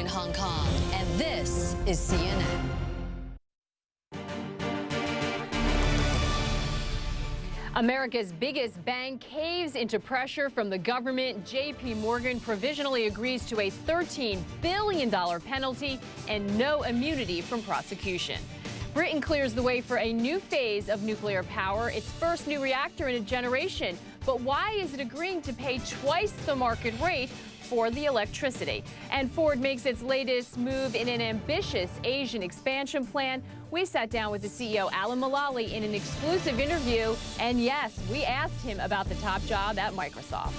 in Hong Kong, and this is CNN. America's biggest bank caves into pressure from the government. J.P. Morgan provisionally agrees to a $13 billion penalty and no immunity from prosecution. Britain clears the way for a new phase of nuclear power, its first new reactor in a generation. But why is it agreeing to pay twice the market rate for the electricity? And Ford makes its latest move in an ambitious Asian expansion plan. We sat down with the CEO, Alan Mulally, in an exclusive interview. And yes, we asked him about the top job at Microsoft.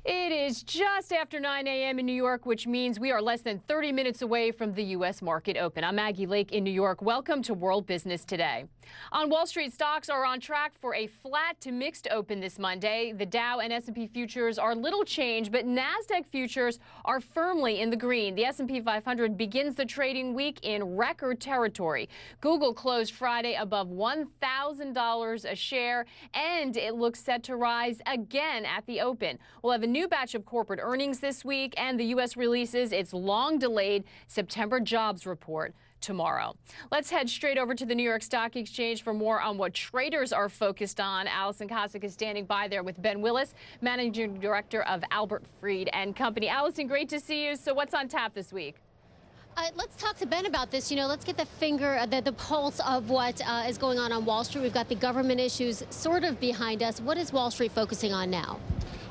It is just after 9 a.m. in New York, which means we are less than 30 minutes away from the U.S. market open. I'm Maggie Lake in New York. Welcome to World Business Today. On Wall Street, stocks are on track for a flat to mixed open this Monday. The Dow and S&P futures are little changed, but NASDAQ futures are firmly in the green. The S&P 500 begins the trading week in record territory. Google closed Friday above $1,000 a share, and it looks set to rise again at the open. We'll have a new batch of corporate earnings this week, and the U.S. releases its long-delayed September jobs report tomorrow. Let's head straight over to the New York Stock Exchange for more on what traders are focused on. Allison Kosick is standing by there with Ben Willis, Managing Director of Albert Freed and Company. Allison, great to see you. So what's on tap this week? Let's talk to Ben about this. Let's get the pulse of what is going on Wall Street. We've got the government issues sort of behind us. What is Wall Street focusing on now?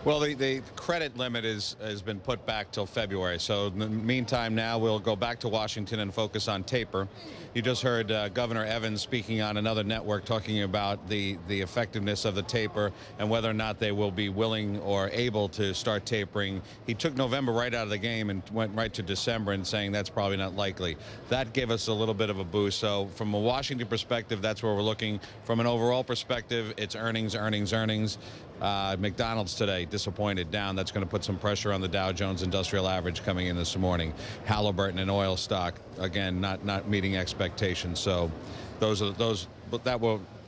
Well, the credit limit has been put back till February. So in the meantime, now we'll go back to Washington and focus on taper. You just heard Governor Evans speaking on another network talking about the effectiveness of the taper and whether or not they will be willing or able to start tapering. He took November right out of the game and went right to December and saying that's probably not likely. That gave us a little bit of a boost. So from a Washington perspective, that's where we're looking. From an overall perspective, it's earnings. McDonald's today, disappointed, down. That's going to put some pressure on the Dow Jones Industrial Average coming in this morning. Halliburton, an oil stock, again, not meeting expectations. So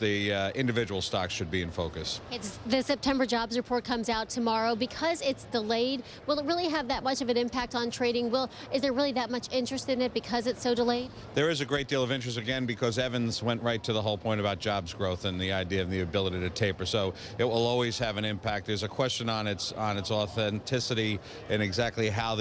the individual stocks should be in focus. The September jobs report comes out tomorrow. Because it's delayed, will it really have that much of an impact on trading? Is there really that much interest in it because it's so delayed? There is a great deal of interest, again, because Evans went right to the whole point about jobs growth and the idea of the ability to taper. So it will always have an impact. There's a question on its authenticity and exactly how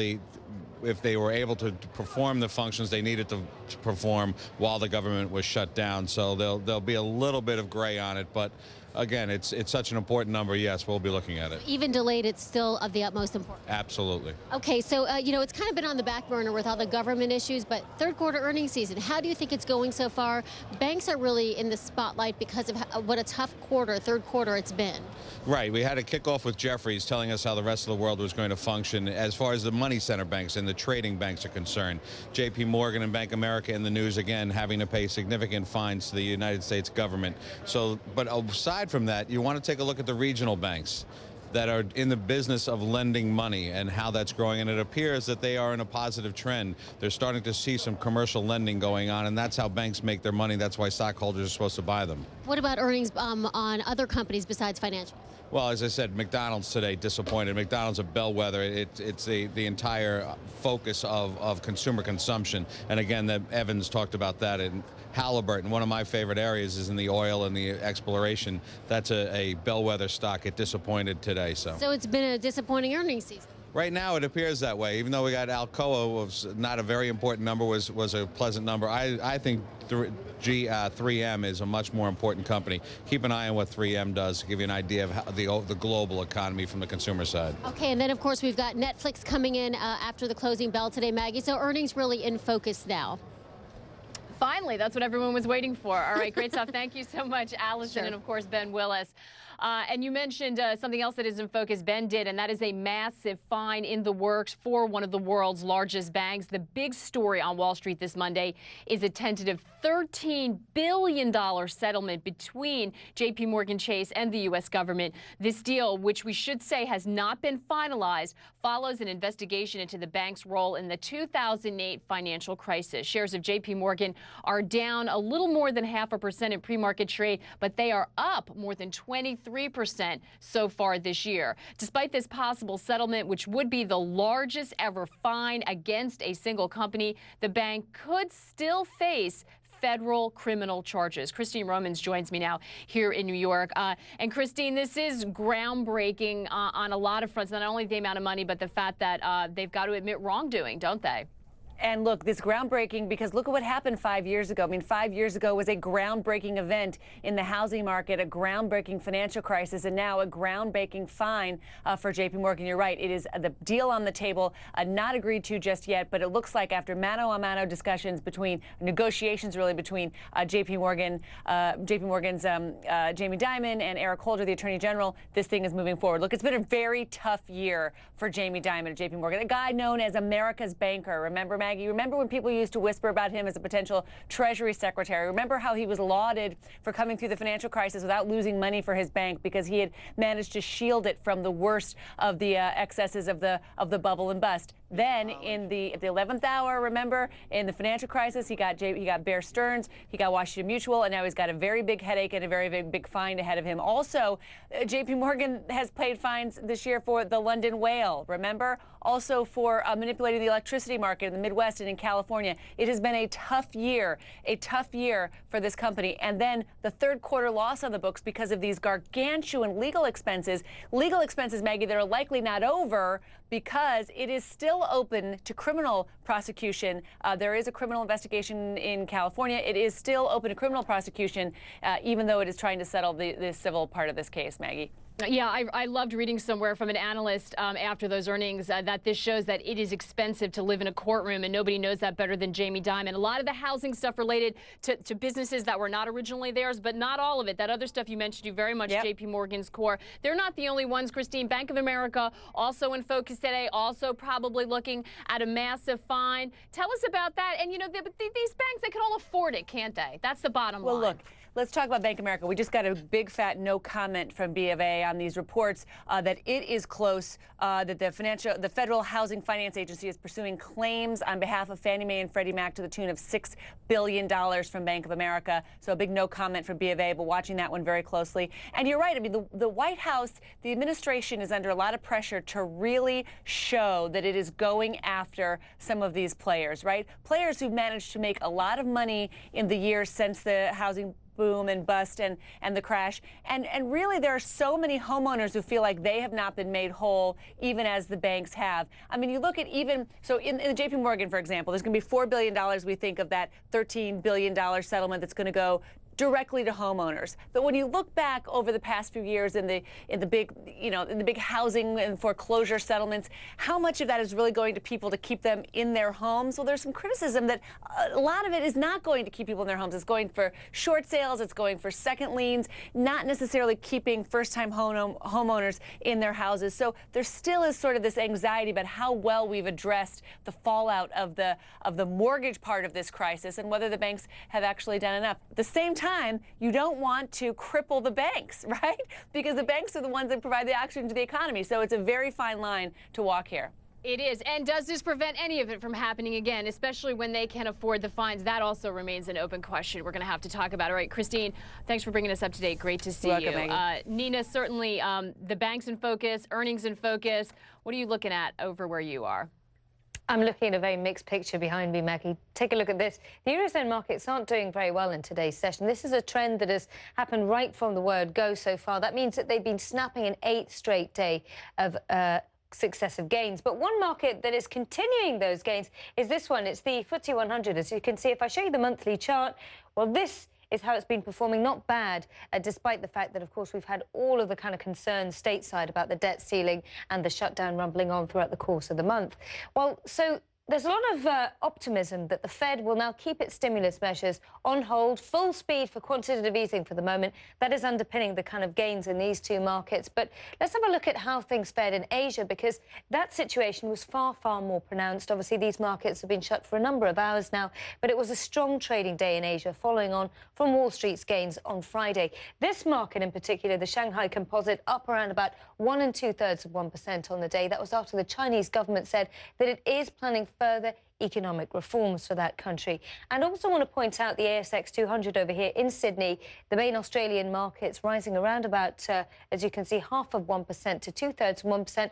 if they were able to perform the functions they needed to perform while the government was shut down. So there'll be a little bit of gray on it, but again, it's such an important number. Yes, we'll be looking at it. Even delayed, it's still of the utmost importance. Absolutely. Okay, so it's kind of been on the back burner with all the government issues, but third quarter earnings season, how do you think it's going so far? Banks are really in the spotlight because of what a tough third quarter it's been. Right. We had a kickoff with Jeffries telling us how the rest of the world was going to function as far as the money center banks and the trading banks are concerned. J.P. Morgan and Bank of America in the news again, having to pay significant fines to the United States government. But aside from that, you want to take a look at the regional banks that are in the business of lending money and how that's growing, and it appears that they are in a positive trend. They're starting to see some commercial lending going on, and that's how banks make their money. That's why stockholders are supposed to buy them. What about earnings on other companies besides financial? Well, as I said, McDonald's today, disappointed. McDonald's a bellwether. It's the entire focus of consumer consumption. And again, Evans talked about that. And Halliburton, one of my favorite areas, is in the oil and the exploration. That's a bellwether stock. It disappointed today. So it's been a disappointing earnings season. Right now, it appears that way. Even though we got Alcoa, was not a very important number, was a pleasant number. I think 3M is a much more important company. Keep an eye on what 3M does to give you an idea of how the global economy from the consumer side. Okay, and then of course we've got Netflix coming in after the closing bell today, Maggie. So earnings really in focus now. Finally, that's what everyone was waiting for. All right, great stuff. Thank you so much, Allison, Sure. And of course, Ben Willis. And you mentioned something else that is in focus, Ben did, and that is a massive fine in the works for one of the world's largest banks. The big story on Wall Street this Monday is a tentative $13 billion settlement between J.P. Morgan Chase and the U.S. government. This deal, which we should say has not been finalized, follows an investigation into the bank's role in the 2008 financial crisis. Shares of J.P. Morgan are down a little more than 0.5% in pre-market trade, but they are up more than 23% so far this year. Despite this possible settlement, which would be the largest ever fine against a single company, the bank could still face federal criminal charges. Christine Romans joins me now here in New York. And Christine, this is groundbreaking on a lot of fronts, not only the amount of money, but the fact that they've got to admit wrongdoing, don't they? And look, this groundbreaking, because look at what happened 5 years ago. I mean, 5 years ago was a groundbreaking event in the housing market, a groundbreaking financial crisis, and now a groundbreaking fine for J.P. Morgan. You're right. It is the deal on the table, not agreed to just yet, but it looks like after mano-a-mano discussions between negotiations really between J.P. Morgan's Jamie Dimon and Eric Holder, the Attorney General, this thing is moving forward. Look, it's been a very tough year for Jamie Dimon at J.P. Morgan, a guy known as America's banker. Remember, Maggie? Remember when people used to whisper about him as a potential Treasury Secretary? Remember how he was lauded for coming through the financial crisis without losing money for his bank because he had managed to shield it from the worst of the excesses of the bubble and bust. Then at the 11th hour, remember, in the financial crisis, he got Bear Stearns, he got Washington Mutual, and now he's got a very big headache and a very big fine ahead of him. Also, J.P. Morgan has paid fines this year for the London whale, remember? Also for manipulating the electricity market in the Midwest and in California. It has been a tough year for this company. And then the third quarter loss on the books because of these gargantuan legal expenses, Maggie, that are likely not over because it is still open to criminal prosecution. There is a criminal investigation in California. It is still open to criminal prosecution, even though it is trying to settle the civil part of this case, Maggie. Yeah, I loved reading somewhere from an analyst after those earnings that this shows that it is expensive to live in a courtroom, and nobody knows that better than Jamie Dimon. A lot of the housing stuff related to businesses that were not originally theirs, but not all of it. That other stuff you mentioned, you very much J.P. Morgan's core. They're not the only ones, Christine. Bank of America also in focus today, also probably looking at a massive fine. Tell us about that. And, you know, these banks, they can all afford it, can't they? That's the bottom line. Well, look. Let's talk about Bank of America. We just got a big fat no comment from B of A on these reports that it is close, that the Federal Housing Finance Agency is pursuing claims on behalf of Fannie Mae and Freddie Mac to the tune of $6 billion from Bank of America. So a big no comment from B of A, but watching that one very closely. And you're right. I mean, the White House, the administration is under a lot of pressure to really show that it is going after some of these players, right? Players who've managed to make a lot of money in the years since the housing boom and bust and the crash. And really, there are so many homeowners who feel like they have not been made whole, even as the banks have. I mean, you look at so in the J.P. Morgan, for example, there's going to be $4 billion, we think, of that $13 billion settlement that's going to go directly to homeowners. But when you look back over the past few years in the big housing and foreclosure settlements, how much of that is really going to people to keep them in their homes? Well, there's some criticism that a lot of it is not going to keep people in their homes. It's going for short sales, it's going for second liens, not necessarily keeping first-time homeowners in their houses. So there still is sort of this anxiety about how well we've addressed the fallout of the mortgage part of this crisis and whether the banks have actually done enough. At the same time, you don't want to cripple the banks, right? Because the banks are the ones that provide the oxygen to the economy. So it's a very fine line to walk here. It is. And does this prevent any of it from happening again, especially when they can afford the fines? That also remains an open question we're going to have to talk about. All right, Christine, thanks for bringing us up to date. Great to see you. Nina, certainly the banks in focus, earnings in focus. What are you looking at over where you are? I'm looking at a very mixed picture behind me, Maggie. Take a look at this. The Eurozone markets aren't doing very well in today's session. This is a trend that has happened right from the word go so far. That means that they've been snapping an 8th straight day of successive gains. But one market that is continuing those gains is this one. It's the FTSE 100. As you can see, if I show you the monthly chart, well, this is how it's been performing. Not bad, despite the fact that, of course, we've had all of the kind of concerns stateside about the debt ceiling and the shutdown rumbling on throughout the course of the month. Well, so There's a lot of optimism that the Fed will now keep its stimulus measures on hold, full speed for quantitative easing for the moment. That is underpinning the kind of gains in these two markets. But let's have a look at how things fared in Asia, because that situation was far, far more pronounced. Obviously, these markets have been shut for a number of hours now, but it was a strong trading day in Asia, following on from Wall Street's gains on Friday. This market in particular, the Shanghai Composite, up around about 1 2/3% on the day. That was after the Chinese government said that it is planning further economic reforms for that country. And also want to point out the ASX 200 over here in Sydney, the main Australian markets rising around about, as you can see, 0.5% to 2/3 of 1%.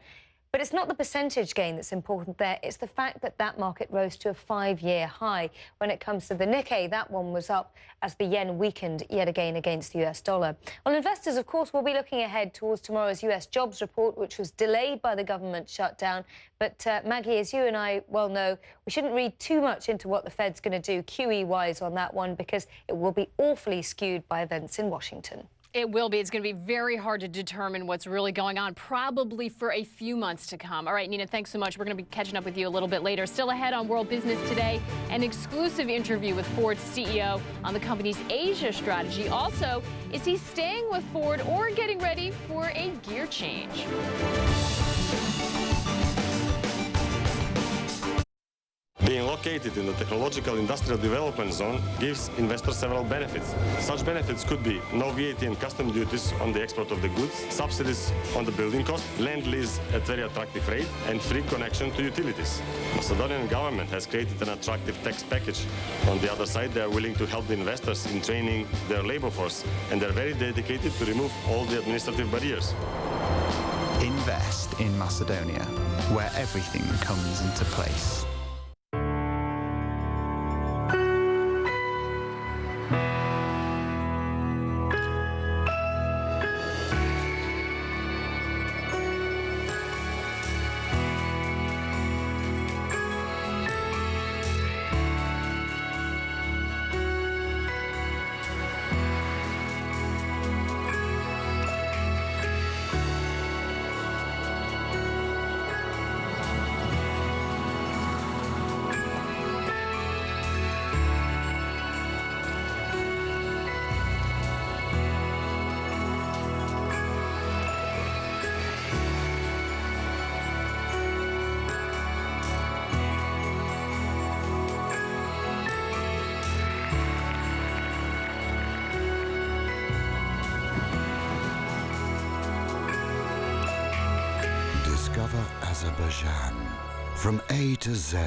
But it's not the percentage gain that's important there. It's the fact that that market rose to a 5-year high. When it comes to the Nikkei, that one was up as the yen weakened yet again against the US dollar. Well, investors, of course, will be looking ahead towards tomorrow's US jobs report, which was delayed by the government shutdown. But Maggie, as you and I well know, we shouldn't read too much into what the Fed's going to do QE-wise on that one, because it will be awfully skewed by events in Washington. It will be. It's going to be very hard to determine what's really going on, probably for a few months to come. All right, Nina, thanks so much. We're going to be catching up with you a little bit later. Still ahead on World Business Today, an exclusive interview with Ford's CEO on the company's Asia strategy. Also, is he staying with Ford or getting ready for a gear change? Being located in the technological industrial development zone gives investors several benefits. Such benefits could be no VAT and custom duties on the export of the goods, subsidies on the building cost, land lease at very attractive rate, and free connection to utilities. Macedonian government has created an attractive tax package. On the other side, they are willing to help the investors in training their labor force, and they're very dedicated to remove all the administrative barriers. Invest in Macedonia, where everything comes into place. Discover Azerbaijan from A to Z.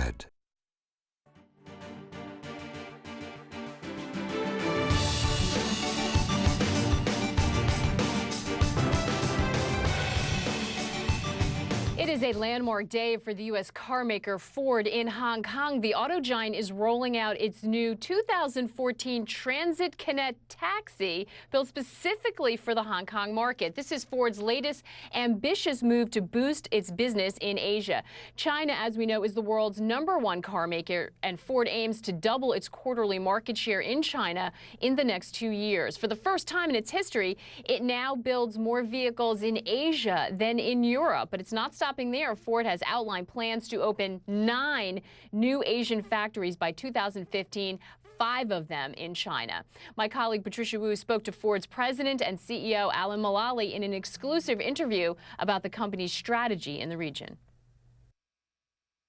It is a landmark day for the U.S. carmaker Ford in Hong Kong. The auto giant is rolling out its new 2014 Transit Connect taxi, built specifically for the Hong Kong market. This is Ford's latest ambitious move to boost its business in Asia. China, as we know, is the world's #1 carmaker, and Ford aims to double its quarterly market share in China in the next 2 years. For the first time in its history, it now builds more vehicles in Asia than in Europe, but it's not stopping there. Ford has outlined plans to open 9 new Asian factories by 2015, 5 of them in China. My colleague Patricia Wu spoke to Ford's president and CEO Alan Mulally in an exclusive interview about the company's strategy in the region.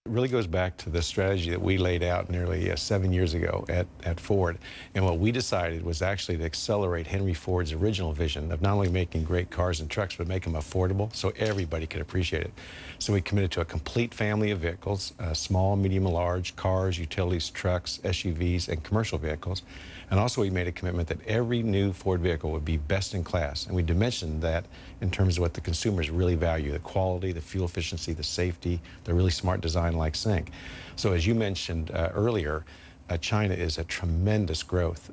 It really goes back to the strategy that we laid out nearly 7 years ago at Ford. And what we decided was actually to accelerate Henry Ford's original vision of not only making great cars and trucks, but make them affordable so everybody could appreciate it. So we committed to a complete family of vehicles, small, medium, and large, cars, utilities, trucks, SUVs, and commercial vehicles. And also we made a commitment that every new Ford vehicle would be best in class. And we dimensioned that in terms of what the consumers really value, the quality, the fuel efficiency, the safety, the really smart design like Sync. So as you mentioned earlier, China is a tremendous growth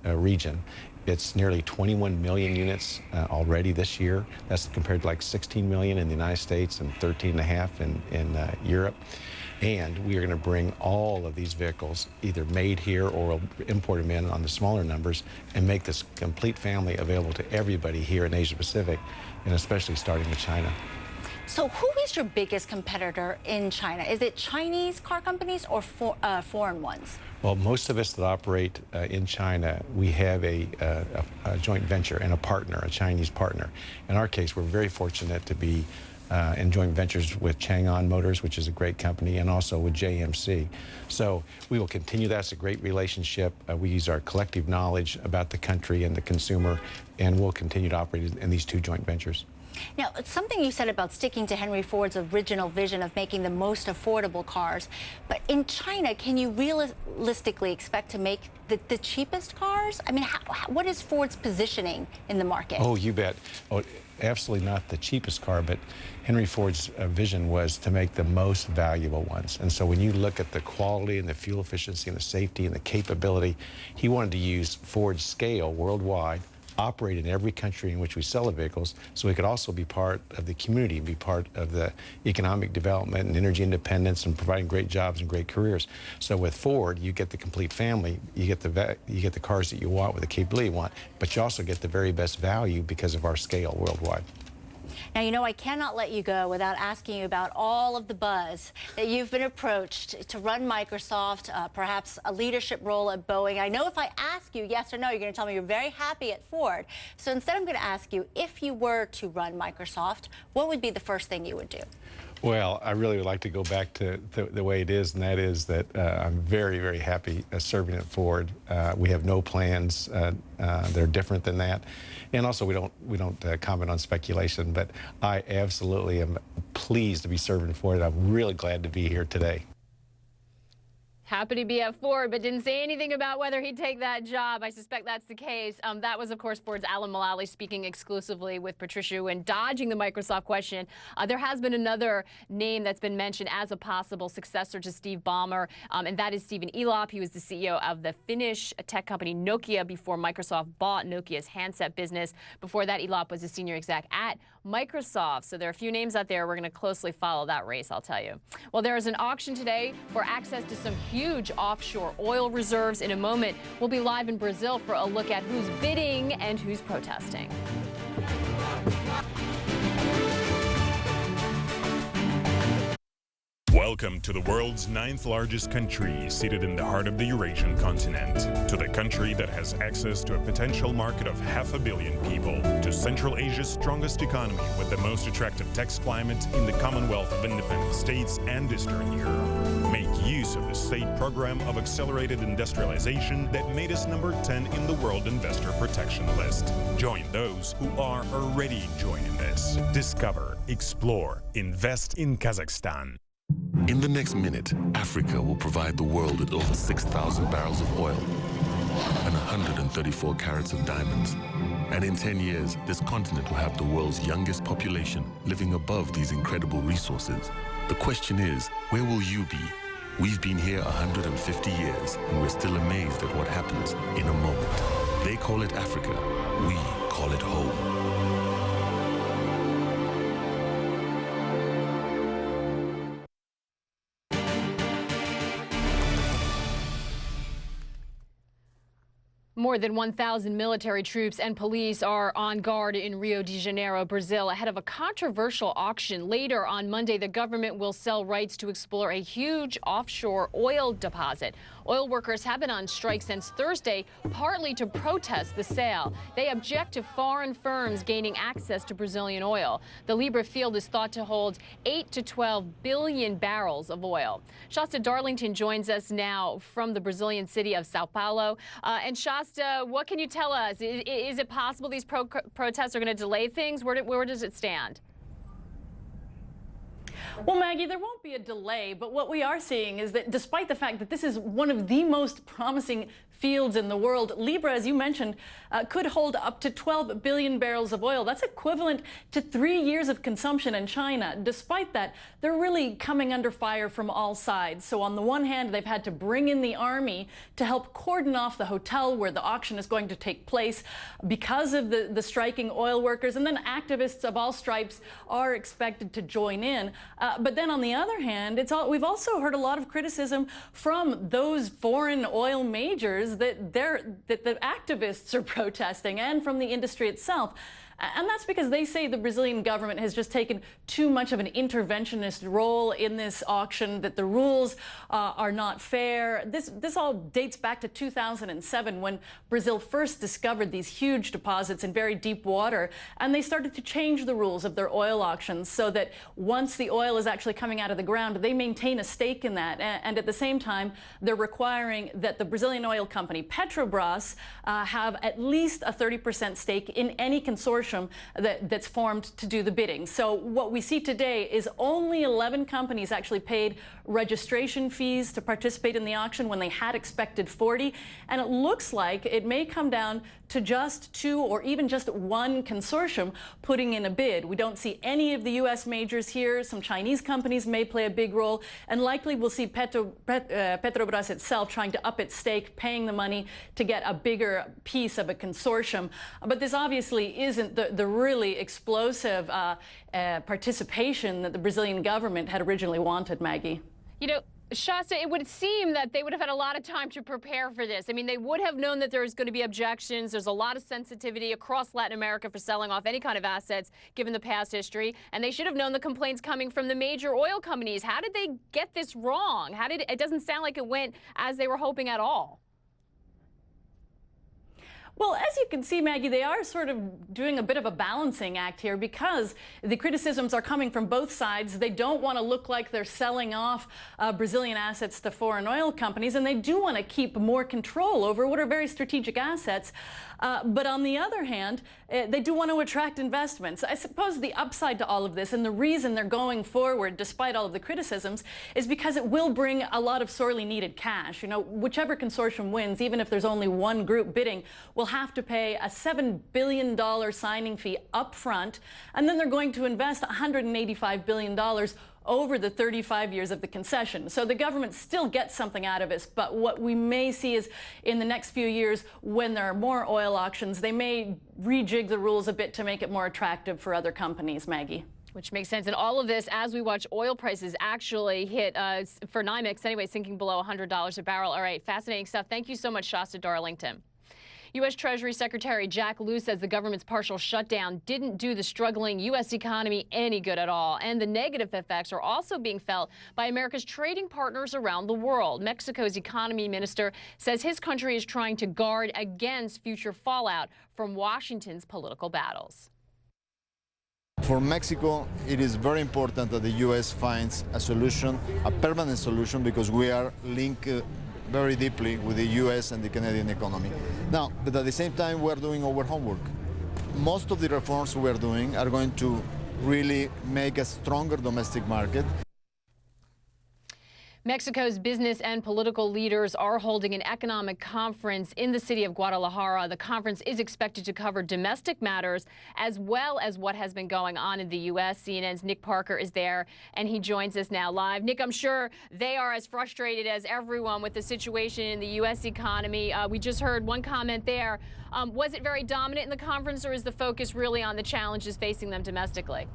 region. It's nearly 21 million units already this year. That's compared to like 16 million in the United States and 13.5 in Europe. And we are going to bring all of these vehicles either made here or we'll import them in on the smaller numbers and make this complete family available to everybody here in Asia Pacific, and especially starting with China. So who is your biggest competitor in China? Is it Chinese car companies or foreign ones? Well, most of us that operate in China, we have a joint venture and a partner, a Chinese partner. In our case, we're very fortunate to be in joint ventures with Chang'an Motors, which is a great company, and also with JMC. So we will continue. That's a great relationship. We use our collective knowledge about the country and the consumer, and we'll continue to operate in these two joint ventures. Now, it's something you said about sticking to Henry Ford's original vision of making the most affordable cars. But in China, can you realistically expect to make the cheapest cars? I mean, what is Ford's positioning in the market? Oh, you bet. Oh, absolutely not the cheapest car, but Henry Ford's vision was to make the most valuable ones. And so when you look at the quality and the fuel efficiency and the safety and the capability, he wanted to use Ford's scale worldwide, operate in every country in which we sell the vehicles, so we could also be part of the community and be part of the economic development and energy independence and providing great jobs and great careers. So with Ford, you get the complete family, you get the cars that you want with the capability you want, but you also get the very best value because of our scale worldwide. Now, you know, I cannot let you go without asking you about all of the buzz that you've been approached to run Microsoft, perhaps a leadership role at Boeing. I know if I ask you yes or no, you're going to tell me you're very happy at Ford. So instead, I'm going to ask you, if you were to run Microsoft, what would be the first thing you would do? Well, I really would like to go back to the way it is, and that is that I'm very, very happy serving at Ford. We have no plans that are different than that. And also, we don't comment on speculation, but I absolutely am pleased to be serving Ford. I'm really glad to be here today. Happy to be at Ford, but didn't say anything about whether he'd take that job. I suspect that's the case. That was, of course, Ford's Alan Mulally speaking exclusively with Patricia Wu and dodging the Microsoft question. There has been another name that's been mentioned as a possible successor to Steve Ballmer, and that is Stephen Elop. He was the CEO of the Finnish tech company Nokia before Microsoft bought Nokia's handset business. Before that, Elop was a senior exec at Microsoft. So there are a few names out there. We're going to closely follow that race, I'll tell you. Well, there is an auction today for access to some huge offshore oil reserves. In a moment, we'll be live in Brazil for a look at who's bidding and who's protesting. Welcome to the world's 9th largest country, seated in the heart of the Eurasian continent. To the country that has access to a potential market of 500 million people. To Central Asia's strongest economy with the most attractive tax climate in the Commonwealth of Independent States and Eastern Europe. Make use of the state program of accelerated industrialization that made us number 10 in the World Investor Protection List. Join those who are already enjoying this. Discover, explore, invest in Kazakhstan. In the next minute, Africa will provide the world with over 6,000 barrels of oil and 134 carats of diamonds. And in 10 years, this continent will have the world's youngest population living above these incredible resources. The question is, where will you be? We've been here 150 years, and we're still amazed at what happens in a moment. They call it Africa. We call it home. More than 1,000 military troops and police are on guard in Rio de Janeiro, Brazil, ahead of a controversial auction. Later on Monday, the government will sell rights to explore a huge offshore oil deposit. Oil workers have been on strike since Thursday, partly to protest the sale. They object to foreign firms gaining access to Brazilian oil. The Libra field is thought to hold 8 to 12 billion barrels of oil. Shasta Darlington joins us now from the Brazilian city of Sao Paulo. And Shasta, what can you tell us? Is it possible these protests are going to delay things? Where does it stand? Well, Maggie, there won't be a delay, but what we are seeing is that despite the fact that this is one of the most promising fields in the world, Libra, as you mentioned, could hold up to 12 billion barrels of oil. That's equivalent to 3 years of consumption in China. Despite that, they're really coming under fire from all sides. So on the one hand, they've had to bring in the army to help cordon off the hotel where the auction is going to take place because of the striking oil workers. And then activists of all stripes are expected to join in. But then on the other hand, we've also heard a lot of criticism from those foreign oil majors that the activists are protesting, and from the industry itself. And that's because they say the Brazilian government has just taken too much of an interventionist role in this auction, that the rules are not fair. This all dates back to 2007 when Brazil first discovered these huge deposits in very deep water, and they started to change the rules of their oil auctions so that once the oil is actually coming out of the ground, they maintain a stake in that. And at the same time, they're requiring that the Brazilian oil company Petrobras have at least a 30% stake in any consortium that's formed to do the bidding. So what we see today is only 11 companies actually paid registration fees to participate in the auction when they had expected 40. And it looks like it may come down to just 2 or even just 1 consortium putting in a bid. We don't see any of the U.S. majors here. Some Chinese companies may play a big role, and likely we'll see Petrobras itself trying to up its stake, paying the money to get a bigger piece of a consortium. But this obviously isn't the really explosive participation that the Brazilian government had originally wanted, Maggie. You know, Shasta, it would seem that they would have had a lot of time to prepare for this. I mean, they would have known that there's going to be objections. There's a lot of sensitivity across Latin America for selling off any kind of assets, given the past history. And they should have known the complaints coming from the major oil companies. How did they get this wrong? It doesn't sound like it went as they were hoping at all. Well, as you can see, Maggie, they are sort of doing a bit of a balancing act here because the criticisms are coming from both sides. They don't want to look like they're selling off Brazilian assets to foreign oil companies, and they do want to keep more control over what are very strategic assets. But on the other hand, they do want to attract investments. I suppose the upside to all of this, and the reason they're going forward despite all of the criticisms, is because it will bring a lot of sorely needed cash. You know, whichever consortium wins, even if there's only one group bidding, will have to pay a $7 billion signing fee up front, and then they're going to invest $185 billion over the 35 years of the concession. So the government still gets something out of it, but what we may see is in the next few years, when there are more oil auctions, they may rejig the rules a bit to make it more attractive for other companies, Maggie. Which makes sense. And all of this, as we watch oil prices actually hit, for NYMEX anyway, sinking below $100 a barrel. All right, fascinating stuff. Thank you so much, Shasta Darlington. U.S. Treasury Secretary Jack Lew says the government's partial shutdown didn't do the struggling U.S. economy any good at all. And the negative effects are also being felt by America's trading partners around the world. Mexico's economy minister says his country is trying to guard against future fallout from Washington's political battles. For Mexico, it is very important that the U.S. finds a solution, a permanent solution, because we are linked very deeply with the U.S. and the Canadian economy. Now, but at the same time, we are doing our homework. Most of the reforms we are doing are going to really make a stronger domestic market. Mexico's business and political leaders are holding an economic conference in the city of Guadalajara. The conference is expected to cover domestic matters as well as what has been going on in the U.S. CNN's Nick Parker is there, and he joins us now live. Nick, I'm sure they are as frustrated as everyone with the situation in the U.S. economy. We just heard one comment there. Was it very dominant in the conference, or is the focus really on the challenges facing them domestically?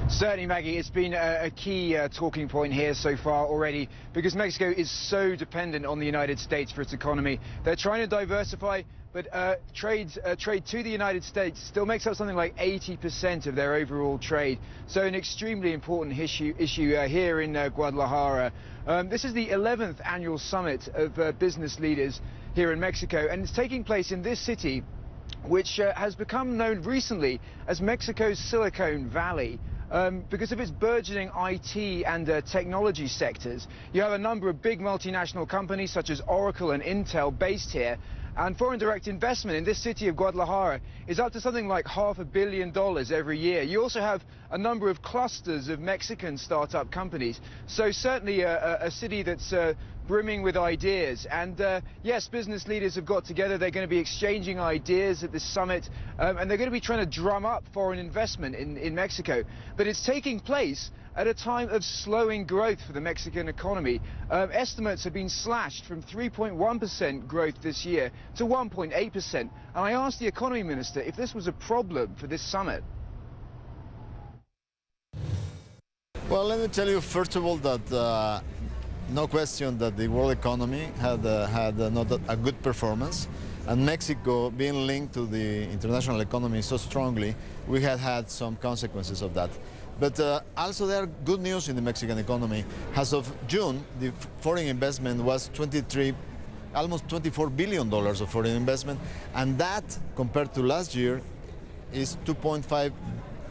Certainly, Maggie, it's been a key talking point here so far already, because Mexico is so dependent on the United States for its economy. They're trying to diversify, but trade to the United States still makes up something like 80% of their overall trade. So an extremely important issue here in Guadalajara. This is the 11th annual summit of business leaders here in Mexico, and it's taking place in this city, which has become known recently as Mexico's Silicon Valley. Because of its burgeoning IT and technology sectors. You have a number of big multinational companies such as Oracle and Intel based here, and foreign direct investment in this city of Guadalajara is up to something like $500 million every year. You also have a number of clusters of Mexican startup companies, so certainly a city that's brimming with ideas. And yes, business leaders have got together. They're going to be exchanging ideas at this summit, and they're going to be trying to drum up foreign investment in Mexico. But it's taking place at a time of slowing growth for the Mexican economy. Estimates have been slashed from 3.1% growth this year to 1.8%. And I asked the economy minister if this was a problem for this summit. Well, let me tell you, first of all, that no question that the world economy had not a good performance. And Mexico being linked to the international economy so strongly, we had had some consequences of that. But also there are good news in the Mexican economy. As of June, the foreign investment was almost $24 billion of foreign investment, and that, compared to last year, is 2.5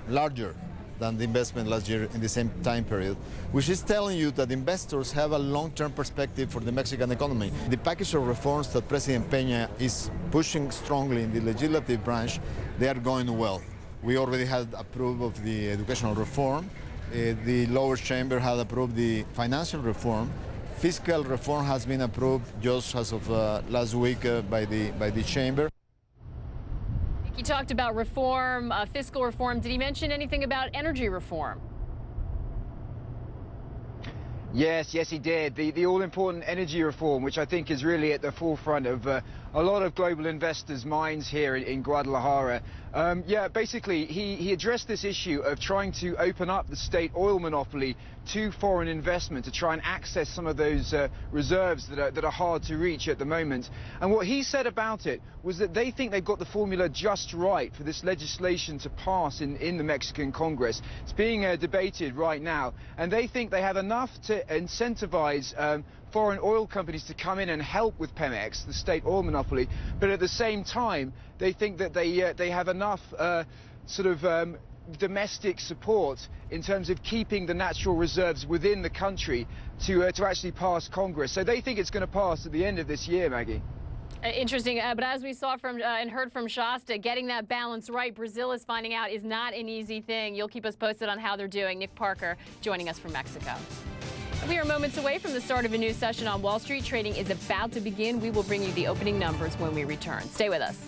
larger than the investment last year in the same time period, which is telling you that investors have a long-term perspective for the Mexican economy. The package of reforms that President Peña is pushing strongly in the legislative branch, they are going well. We already had approved of the educational reform. The lower chamber had approved the financial reform. Fiscal reform has been approved just as of last week by the chamber. He talked about reform, fiscal reform. Did he mention anything about energy reform? Yes, he did. The all-important energy reform, which I think is really at the forefront of a lot of global investors' minds here in Guadalajara. Basically, he addressed this issue of trying to open up the state oil monopoly to foreign investment to try and access some of those reserves that are hard to reach at the moment. And what he said about it was that they think they've got the formula just right for this legislation to pass in the Mexican Congress. It's being debated right now, and they think they have enough to incentivize foreign oil companies to come in and help with Pemex, the state oil monopoly, but at the same time they think that they have enough domestic support in terms of keeping the natural reserves within the country to actually pass Congress. So they think it's going to pass at the end of this year, Maggie. Interesting, but as we saw from and heard from Shasta, getting that balance right, Brazil is finding out, is not an easy thing. You'll keep us posted on how they're doing. Nick Parker joining us from Mexico. We are moments away from the start of a new session on Wall Street. Trading is about to begin. We will bring you the opening numbers when we return. Stay with us.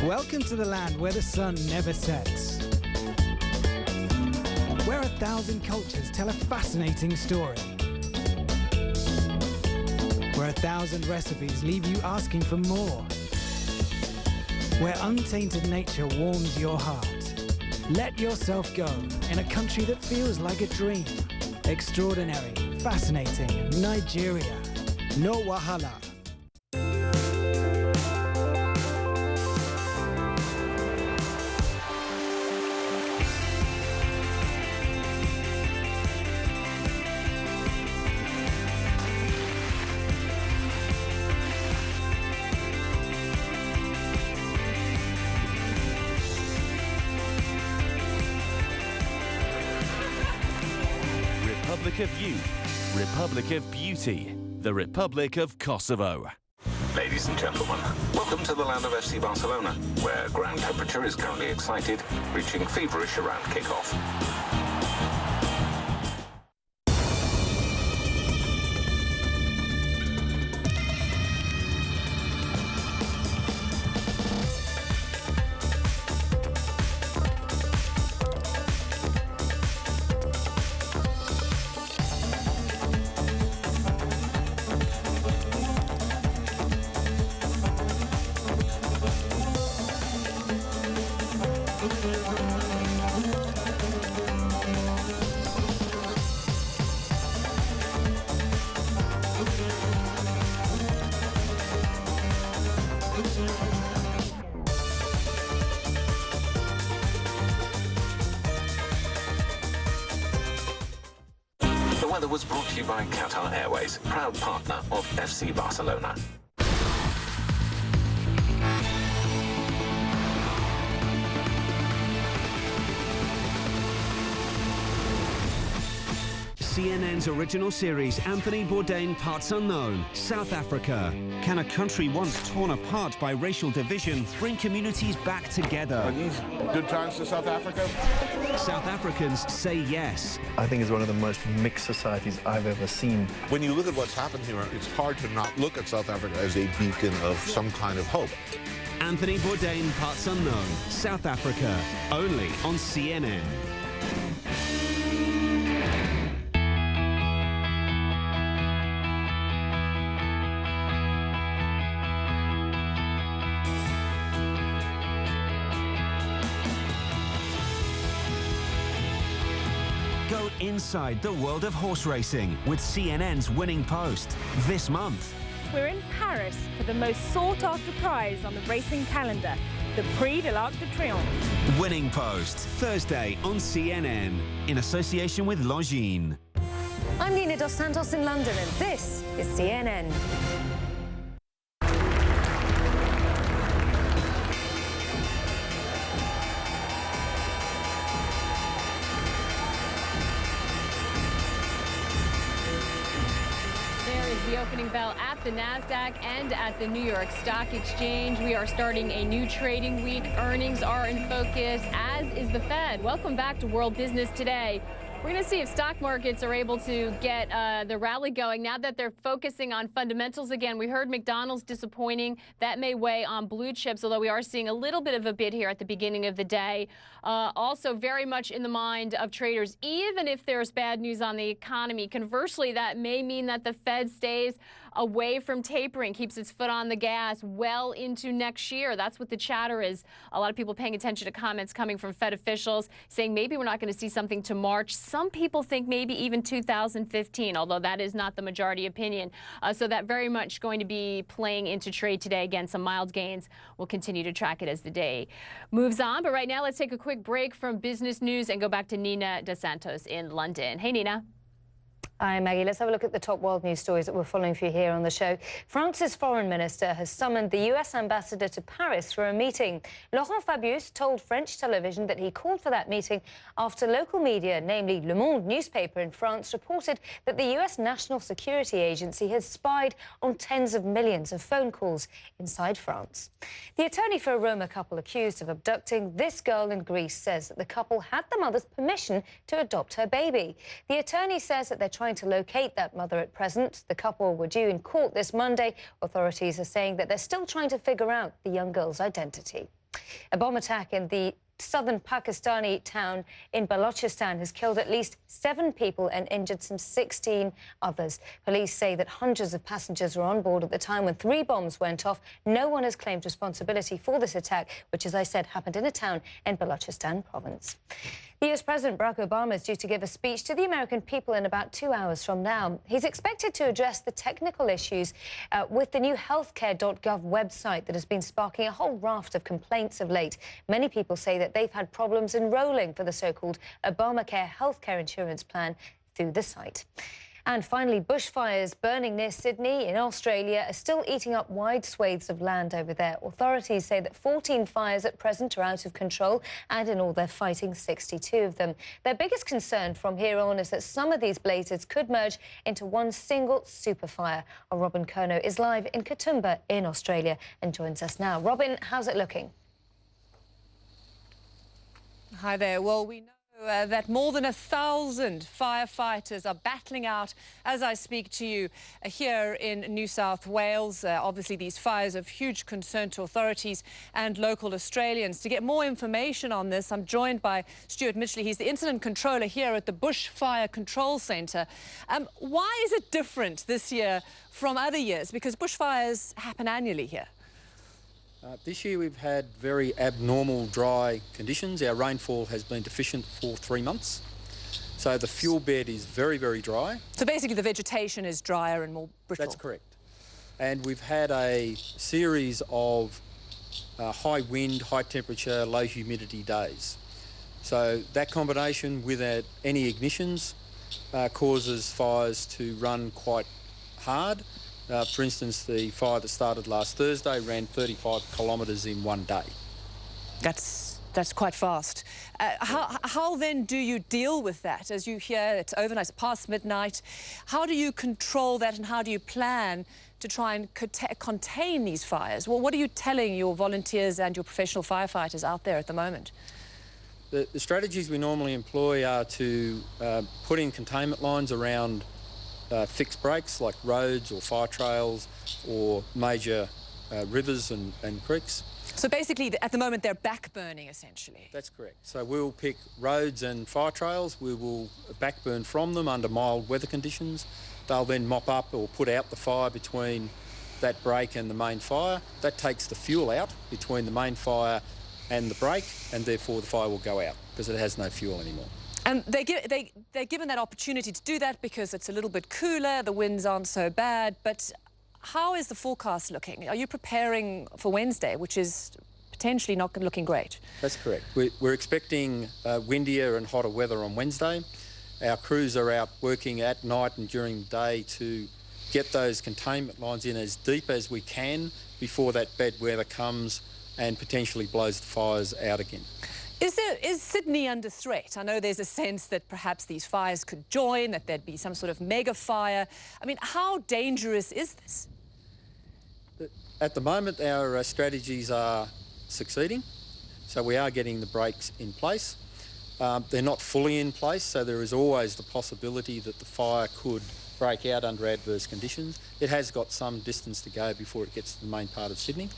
Welcome to the land where the sun never sets. Where 1,000 cultures tell a fascinating story. Where 1,000 recipes leave you asking for more. Where untainted nature warms your heart. Let yourself go in a country that feels like a dream. Extraordinary, fascinating Nigeria. No wahala. Republic of Youth, Republic of Beauty, the Republic of Kosovo. Ladies and gentlemen, welcome to the land of FC Barcelona, where ground temperature is currently excited, reaching feverish around kickoff. The weather was brought to you by Qatar Airways, proud partner of FC Barcelona. CNN's original series, Anthony Bourdain Parts Unknown, South Africa. Can a country once torn apart by racial division bring communities back together? Are these good times for South Africa? South Africans say yes. I think it's one of the most mixed societies I've ever seen. When you look at what's happened here, it's hard to not look at South Africa as a beacon of some kind of hope. Anthony Bourdain Parts Unknown, South Africa, only on CNN. Go inside the world of horse racing with CNN's Winning Post this month. We're in Paris for the most sought-after prize on the racing calendar, the Prix de l'Arc de Triomphe. Winning Post, Thursday on CNN, in association with Longines. I'm Nina Dos Santos in London, and this is CNN. The opening bell at the NASDAQ and at the New York Stock Exchange. We are starting a new trading week. Earnings are in focus, as is the Fed. Welcome back to World Business Today. We're going to see if stock markets are able to get the rally going now that they're focusing on fundamentals again. We heard McDonald's disappointing. That may weigh on blue chips, although we are seeing a little bit of a bid here at the beginning of the day. Also very much in the mind of traders, even if there's bad news on the economy. Conversely, that may mean that the Fed stays away from tapering, keeps its foot on the gas well into next year. That's what the chatter is. A lot of people paying attention to comments coming from Fed officials saying maybe we're not going to see something to March. Some people think maybe even 2015, although that is not the majority opinion. So that very much going to be playing into trade today. Again, some mild gains. We'll continue to track it as the day moves on. But right now, let's take a quick break from business news and go back to Nina Dos Santos in London. Hey, Nina. Hi, Maggie. Let's have a look at the top world news stories that we're following for you here on the show. France's foreign minister has summoned the U.S. ambassador to Paris for a meeting. Laurent Fabius told French television that he called for that meeting after local media, namely Le Monde newspaper in France, reported that the U.S. National Security Agency has spied on tens of millions of phone calls inside France. The attorney for a Roma couple accused of abducting this girl in Greece says that the couple had the mother's permission to adopt her baby. The attorney says that they're trying to locate that mother at present. The couple were due in court this Monday. Authorities are saying that they're still trying to figure out the young girl's identity. A bomb attack in the southern Pakistani town in Balochistan has killed at least 7 people and injured some 16 others. Police say that hundreds of passengers were on board at the time when 3 bombs went off. No one has claimed responsibility for this attack, which, as I said, happened in a town in Balochistan province. The US President Barack Obama is due to give a speech to the American people in about 2 hours from now. He's expected to address the technical issues with the new healthcare.gov website that has been sparking a whole raft of complaints of late. Many people say that they've had problems enrolling for the so-called Obamacare healthcare insurance plan through the site. And finally, bushfires burning near Sydney in Australia are still eating up wide swathes of land over there. Authorities say that 14 fires at present are out of control, and in all they're fighting 62 of them. Their biggest concern from here on is that some of these blazes could merge into one single superfire. Our Robin Kono is live in Katoomba in Australia and joins us now. Robin, how's it looking? Hi there. Well, we know that more than 1,000 firefighters are battling out as I speak to you here in New South Wales. Obviously, these fires are of huge concern to authorities and local Australians. To get more information on this, I'm joined by Stuart Mitchley. He's the incident controller here at the Bushfire Control Centre. Why is it different this year from other years? Because bushfires happen annually here. This year we've had very abnormal dry conditions. Our rainfall has been deficient for 3 months. So the fuel bed is very, very dry. So basically the vegetation is drier and more brittle. That's correct. And we've had a series of high wind, high temperature, low humidity days. So that combination without any ignitions causes fires to run quite hard. For instance, the fire that started last Thursday ran 35 kilometres in 1 day. That's quite fast. How then do you deal with that? As you hear, it's overnight, it's past midnight. How do you control that, and how do you plan to try and contain these fires? Well, what are you telling your volunteers and your professional firefighters out there at the moment? The strategies we normally employ are to put in containment lines around fixed breaks like roads or fire trails or major rivers and creeks. So basically, at the moment, they're backburning, essentially. That's correct. So we'll pick roads and fire trails. We will backburn from them under mild weather conditions. They'll then mop up or put out the fire between that break and the main fire. That takes the fuel out between the main fire and the break, and therefore the fire will go out because it has no fuel anymore. And they're given that opportunity to do that because it's a little bit cooler, the winds aren't so bad. But how is the forecast looking? Are you preparing for Wednesday, which is potentially not looking great? That's correct. We're expecting windier and hotter weather on Wednesday. Our crews are out working at night and during the day to get those containment lines in as deep as we can before that bad weather comes and potentially blows the fires out again. Is Sydney under threat? I know there's a sense that perhaps these fires could join, that there'd be some sort of mega fire. I mean, how dangerous is this? At the moment, our strategies are succeeding, so we are getting the brakes in place. They're not fully in place, so there is always the possibility that the fire could break out under adverse conditions. It has got some distance to go before it gets to the main part of Sydney,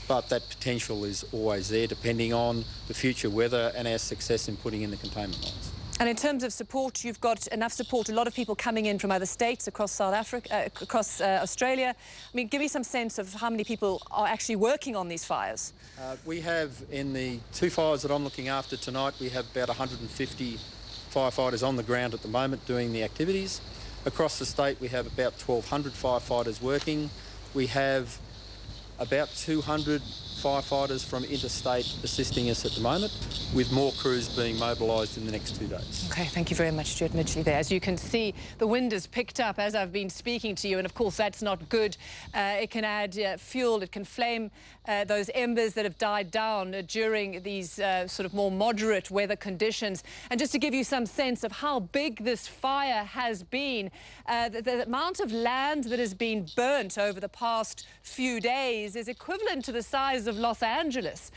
but that potential is always there depending on the future weather and our success in putting in the containment lines. And in terms of support, you've got enough support, a lot of people coming in from other states across South Africa, across Australia. I mean, give me some sense of how many people are actually working on these fires. We have, in the 2 fires that I'm looking after tonight, we have about 150 firefighters on the ground at the moment doing the activities. Across the state, we have about 1,200 firefighters working. We have about 200 firefighters from interstate assisting us at the moment, with more crews being mobilised in the next 2 days. OK, thank you very much, Stuart Midgley there. As you can see, the wind has picked up as I've been speaking to you, and of course that's not good. It can add fuel, it can flame those embers that have died down during these sort of more moderate weather conditions. And just to give you some sense of how big this fire has been, the amount of land that has been burnt over the past few days is equivalent to the size of Los Angeles.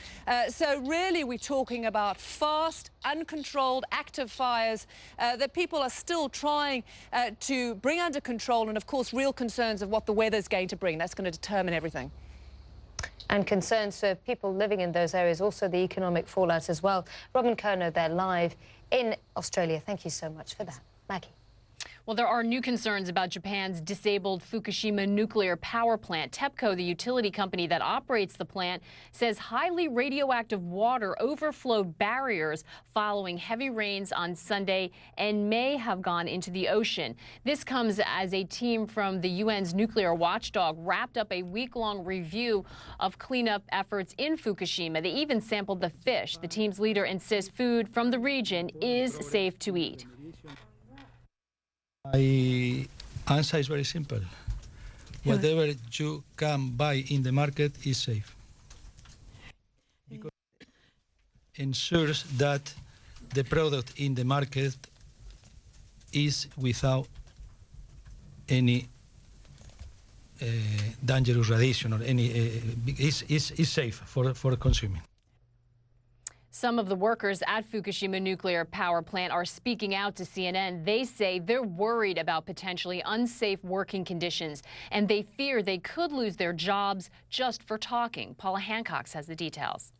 So really we're talking about fast, uncontrolled, active fires that people are still trying to bring under control, and of course real concerns of what the weather's going to bring. That's going to determine everything. And concerns for people living in those areas, also the economic fallout as well. Robin Kerno there live in Australia. Thank you so much for that. Maggie. Well, there are new concerns about Japan's disabled Fukushima nuclear power plant. TEPCO, the utility company that operates the plant, says highly radioactive water overflowed barriers following heavy rains on Sunday and may have gone into the ocean. This comes as a team from the UN's nuclear watchdog wrapped up a week-long review of cleanup efforts in Fukushima. They even sampled the fish. The team's leader insists food from the region is safe to eat. My answer is very simple. Whatever you can buy in the market is safe. Because it ensures that the product in the market is without any dangerous radiation or any is safe for consuming. Some of the workers at Fukushima nuclear power plant are speaking out to CNN. They say they're worried about potentially unsafe working conditions, and they fear they could lose their jobs just for talking. Paula Hancock has the details.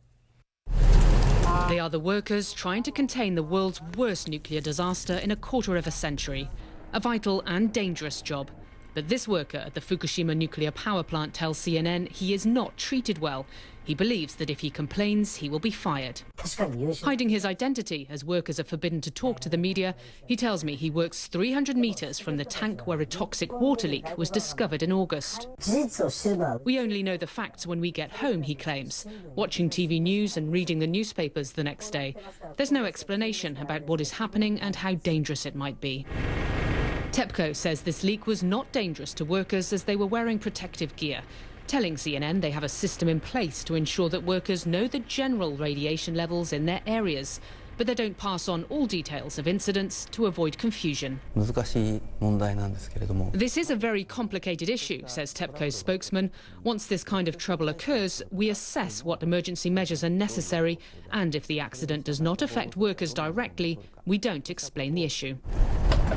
They are the workers trying to contain the world's worst nuclear disaster in a quarter of a century. A vital and dangerous job. But this worker at the Fukushima nuclear power plant tells CNN he is not treated well. He believes that if he complains, he will be fired. Hiding his identity as workers are forbidden to talk to the media, he tells me he works 300 meters from the tank where a toxic water leak was discovered in August. We only know the facts when we get home, he claims, watching TV news and reading the newspapers the next day. There's no explanation about what is happening and how dangerous it might be. TEPCO says this leak was not dangerous to workers as they were wearing protective gear, telling CNN they have a system in place to ensure that workers know the general radiation levels in their areas, but they don't pass on all details of incidents to avoid confusion. This is a very complicated issue, says TEPCO's spokesman. Once this kind of trouble occurs, we assess what emergency measures are necessary, and if the accident does not affect workers directly, we don't explain the issue.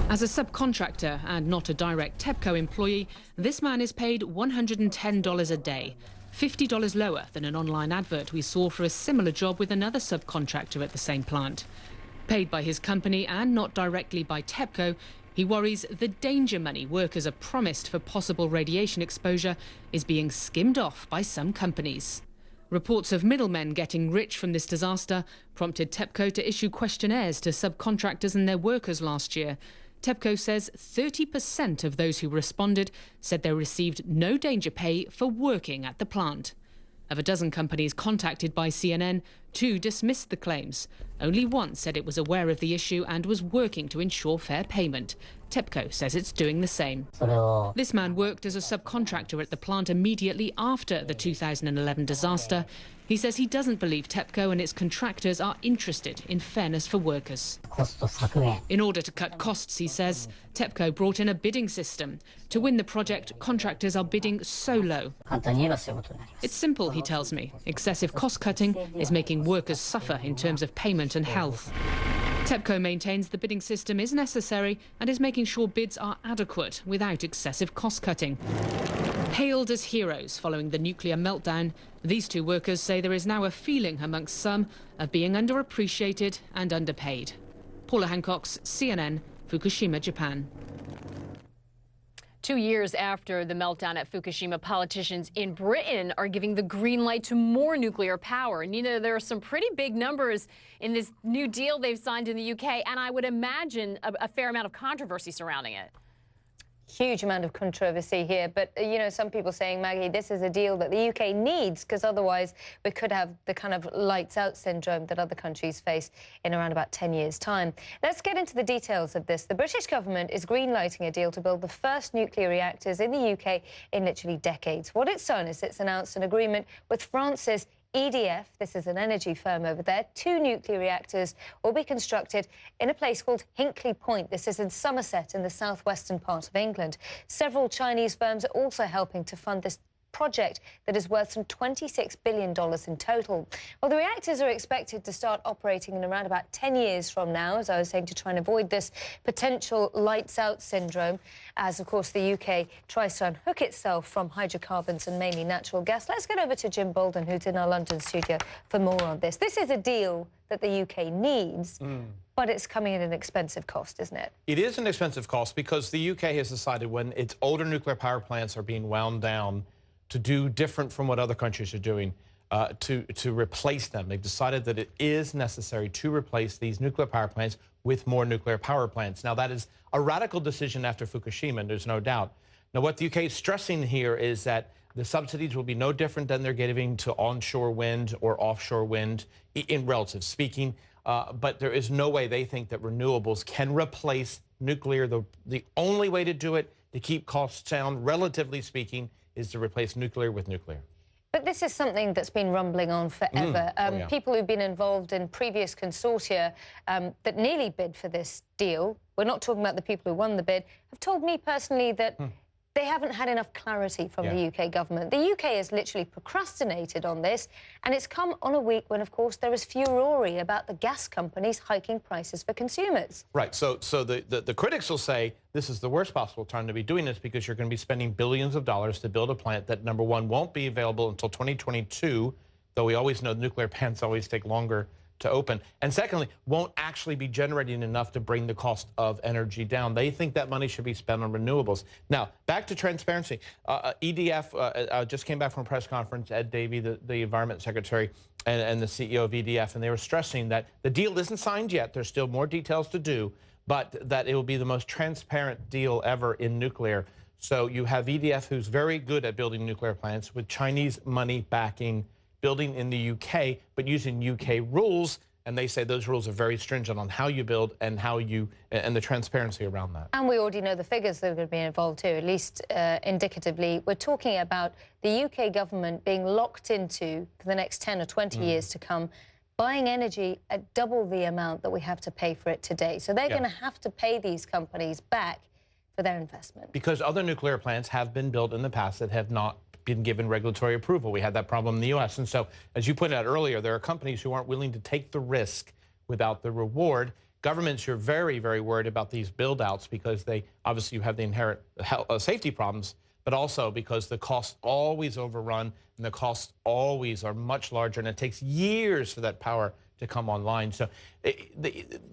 As a subcontractor and not a direct TEPCO employee, this man is paid $110 a day, $50 lower than an online advert we saw for a similar job with another subcontractor at the same plant. Paid by his company and not directly by TEPCO, he worries the danger money workers are promised for possible radiation exposure is being skimmed off by some companies. Reports of middlemen getting rich from this disaster prompted TEPCO to issue questionnaires to subcontractors and their workers last year. TEPCO says 30% of those who responded said they received no danger pay for working at the plant. Of a dozen companies contacted by CNN, 2 dismissed the claims. Only one said it was aware of the issue and was working to ensure fair payment. TEPCO says it's doing the same. This man worked as a subcontractor at the plant immediately after the 2011 disaster. He says he doesn't believe TEPCO and its contractors are interested in fairness for workers. In order to cut costs, he says, TEPCO brought in a bidding system. To win the project, contractors are bidding so low. It's simple, he tells me. Excessive cost-cutting is making workers suffer in terms of payment and health. TEPCO maintains the bidding system is necessary and is making sure bids are adequate without excessive cost-cutting. Hailed as heroes following the nuclear meltdown, these 2 workers say there is now a feeling amongst some of being underappreciated and underpaid. Paula Hancock's CNN, Fukushima, Japan. 2 years after the meltdown at Fukushima, politicians in Britain are giving the green light to more nuclear power. Nina, there are some pretty big numbers in this new deal they've signed in the UK, and I would imagine a fair amount of controversy surrounding it. Huge amount of controversy here, but you know, some people saying, Maggie, this is a deal that the UK needs because otherwise we could have the kind of lights out syndrome that other countries face in around about 10 years' time. Let's get into the details of this. The British government is greenlighting a deal to build the first nuclear reactors in the UK in literally decades. What it's done is it's announced an agreement with France's EDF, this is an energy firm over there. 2 nuclear reactors will be constructed in a place called Hinkley Point. This is in Somerset in the southwestern part of England. Several Chinese firms are also helping to fund this project that is worth some $26 billion in total. Well, the reactors are expected to start operating in around about 10 years from now, as I was saying, to try and avoid this potential lights-out syndrome, as, of course, the UK tries to unhook itself from hydrocarbons and mainly natural gas. Let's get over to Jim Bolden, who's in our London studio, for more on this. This is a deal that the UK needs, but it's coming at an expensive cost, isn't it? It is an expensive cost because the UK has decided when its older nuclear power plants are being wound down to do different from what other countries are doing, to replace them. They've decided that it is necessary to replace these nuclear power plants with more nuclear power plants. Now, that is a radical decision after Fukushima, and there's no doubt. Now, what the UK is stressing here is that the subsidies will be no different than they're giving to onshore wind or offshore wind, in relative speaking. But there is no way they think that renewables can replace nuclear. The only way to do it, to keep costs down, relatively speaking, is to replace nuclear with nuclear. But this is something that's been rumbling on forever. People who've been involved in previous consortia that nearly bid for this deal, we're not talking about the people who won the bid, have told me personally that they haven't had enough clarity from the UK government. The UK has literally procrastinated on this, and it's come on a week when, of course, there is furore about the gas companies hiking prices for consumers. Right. So the critics will say this is the worst possible time to be doing this because you're going to be spending billions of dollars to build a plant that, number one, won't be available until 2022, though we always know nuclear plants always take longer to open, and secondly, won't actually be generating enough to bring the cost of energy down. They think that money should be spent on renewables. Now, back to transparency. EDF just came back from a press conference, Ed Davey, the Environment Secretary, and the CEO of EDF, and they were stressing that the deal isn't signed yet. There's still more details to do, but that it will be the most transparent deal ever in nuclear. So you have EDF, who's very good at building nuclear plants, with Chinese money backing building in the UK, but using UK rules, and they say those rules are very stringent on how you build and and the transparency around that. And we already know the figures that are going to be involved too, at least indicatively. We're talking about the UK government being locked into, for the next 10 or 20 years to come, buying energy at double the amount that we have to pay for it today. So they're going to have to pay these companies back for their investment. Because other nuclear plants have been built in the past that have not been given regulatory approval. We had that problem in the U.S. And so, as you pointed out earlier, there are companies who aren't willing to take the risk without the reward. Governments are very, very worried about these build-outs because they obviously you have the inherent safety problems, but also because the costs always overrun and the costs always are much larger, and it takes years for that power to come online. So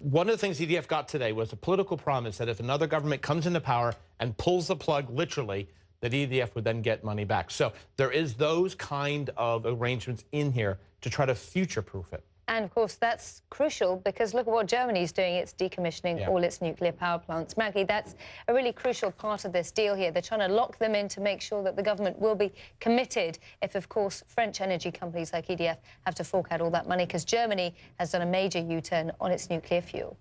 one of the things EDF got today was a political promise that if another government comes into power and pulls the plug literally, that EDF would then get money back. So there is those kind of arrangements in here to try to future-proof it. And, of course, that's crucial because look at what Germany's doing. It's decommissioning all its nuclear power plants. Maggie, that's a really crucial part of this deal here. They're trying to lock them in to make sure that the government will be committed if, of course, French energy companies like EDF have to fork out all that money because Germany has done a major U-turn on its nuclear fuel.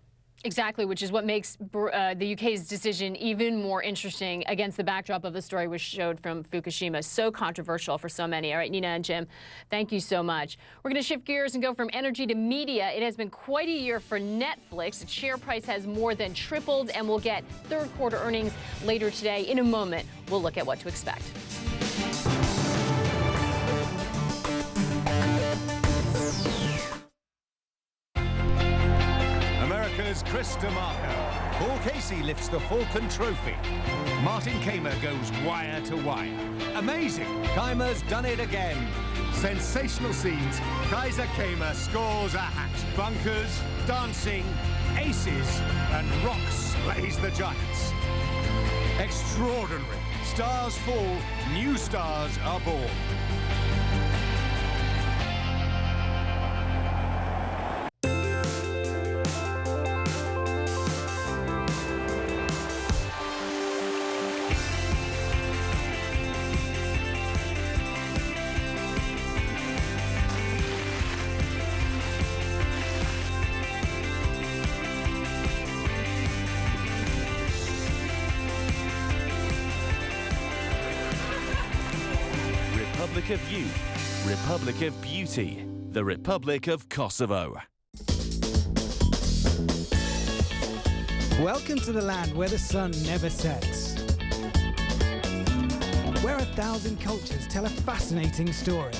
Exactly, which is what makes the UK's decision even more interesting against the backdrop of the story we showed from Fukushima. So controversial for so many. All right, Nina and Jim, thank you so much. We're going to shift gears and go from energy to media. It has been quite a year for Netflix. Its share price has more than tripled, and we'll get third quarter earnings later today. In a moment, we'll look at what to expect. Chris DeMarco. Paul Casey lifts the Falcon Trophy. Martin Kamer goes wire to wire. Amazing! Kamer's done it again. Sensational scenes. Kaiser Kamer scores a hat. Bunkers, dancing, aces, and Rock slays the Giants. Extraordinary. Stars fall, new stars are born. Republic of Youth, Republic of Beauty, the Republic of Kosovo. Welcome to the land where the sun never sets. Where 1,000 cultures tell a fascinating story.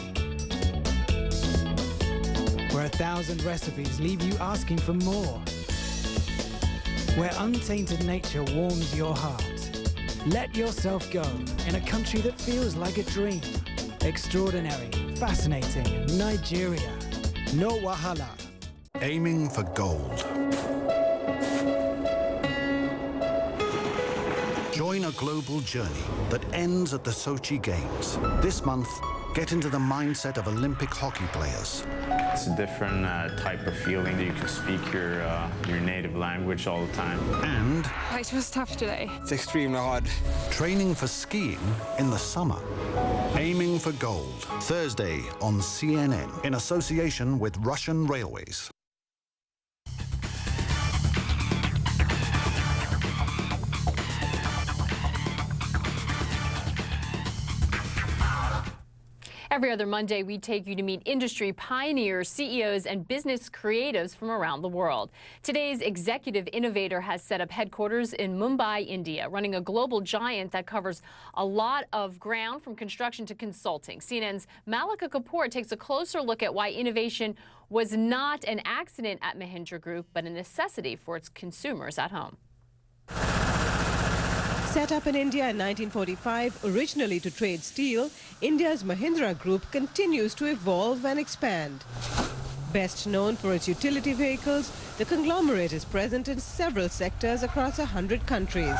Where 1,000 recipes leave you asking for more. Where untainted nature warms your heart. Let yourself go in a country that feels like a dream. Extraordinary, fascinating, Nigeria. No wahala. Aiming for gold. Join a global journey that ends at the Sochi Games. This month, get into the mindset of Olympic hockey players. It's a different type of feeling. You can speak your native language all the time. And it was tough today. it's extremely hard. Training for skiing in the summer. Aiming for gold. Thursday on CNN in association with Russian Railways. Every other Monday, we take you to meet industry pioneers, CEOs, and business creatives from around the world. Today's executive innovator has set up headquarters in Mumbai, India, running a global giant that covers a lot of ground from construction to consulting. CNN's Malika Kapoor takes a closer look at why innovation was not an accident at Mahindra Group, but a necessity for its consumers at home. Set up in India in 1945, originally to trade steel, India's Mahindra Group continues to evolve and expand. Best known for its utility vehicles, the conglomerate is present in several sectors across 100 countries.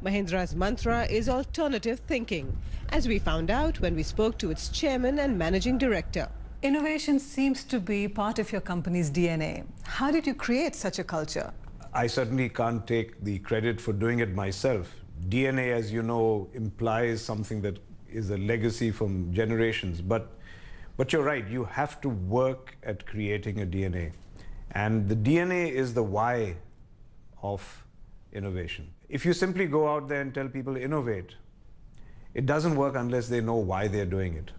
Mahindra's mantra is alternative thinking, as we found out when we spoke to its chairman and managing director. Innovation seems to be part of your company's DNA. How did you create such a culture? I certainly can't take the credit for doing it myself. DNA, as you know, implies something that is a legacy from generations. But you're right, you have to work at creating a DNA. And the DNA is the why of innovation. If you simply go out there and tell people innovate, it doesn't work unless they know why they're doing it.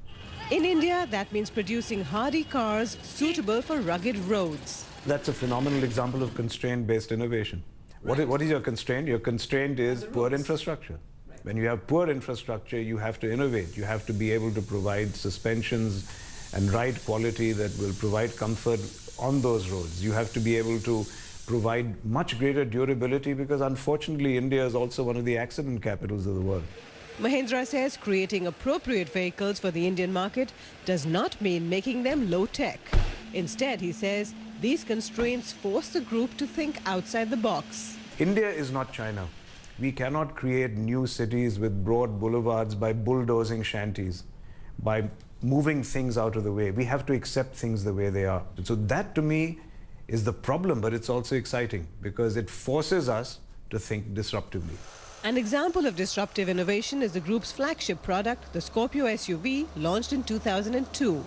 In India, that means producing hardy cars suitable for rugged roads. That's a phenomenal example of constraint-based innovation. Right. What is your constraint? Your constraint is poor infrastructure. Right. When you have poor infrastructure, you have to innovate. You have to be able to provide suspensions and ride quality that will provide comfort on those roads. You have to be able to provide much greater durability because unfortunately India is also one of the accident capitals of the world. Mahindra says creating appropriate vehicles for the Indian market does not mean making them low-tech. Instead, he says, these constraints force the group to think outside the box. India is not China. We cannot create new cities with broad boulevards by bulldozing shanties, by moving things out of the way. We have to accept things the way they are. So that, to me, is the problem, but it's also exciting because it forces us to think disruptively. An example of disruptive innovation is the group's flagship product, the Scorpio SUV, launched in 2002.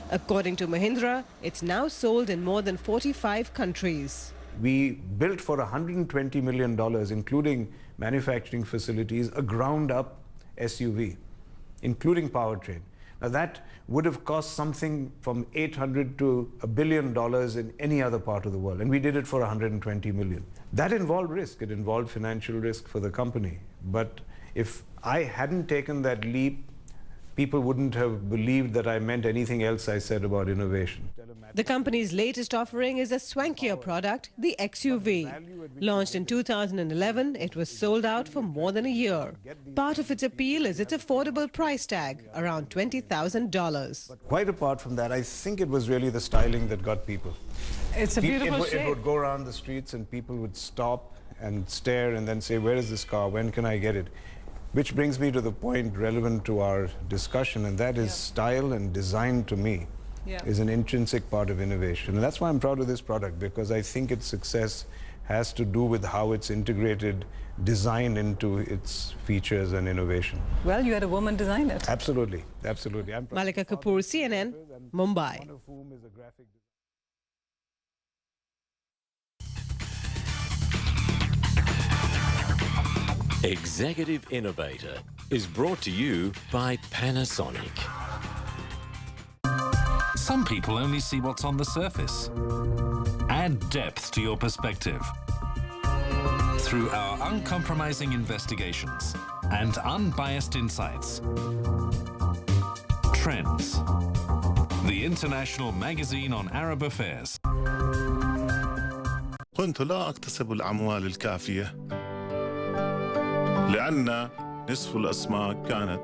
According to Mahindra, it's now sold in more than 45 countries. We built for $120 million, including manufacturing facilities, a ground-up SUV, including powertrain. Now that would have cost something from $800 to $1 billion in any other part of the world, and we did it for $120 million. That involved risk. It involved financial risk for the company. But if I hadn't taken that leap, people wouldn't have believed that I meant anything else I said about innovation. The company's latest offering is a swankier product, the XUV. Launched in 2011, it was sold out for more than a year. Part of its appeal is its affordable price tag, around $20,000. Quite apart from that, I think it was really the styling that got people. It's a beautiful shape. It would go around the streets and people would stop and stare and then say, where is this car? When can I get it? Which brings me to the point relevant to our discussion, and that is style and design, to me, is an intrinsic part of innovation. And that's why I'm proud of this product, because I think its success has to do with how it's integrated design into its features and innovation. Well, you had a woman design it. Absolutely, absolutely. Malika Kapoor, CNN, Mumbai. Executive Innovator is brought to you by Panasonic. Some people only see what's on the surface. Add depth to your perspective through our uncompromising investigations and unbiased insights. Trends, the international magazine on Arab affairs. كنت لا أكتسب الأموال الكافية لأن نصف الأسماك كانت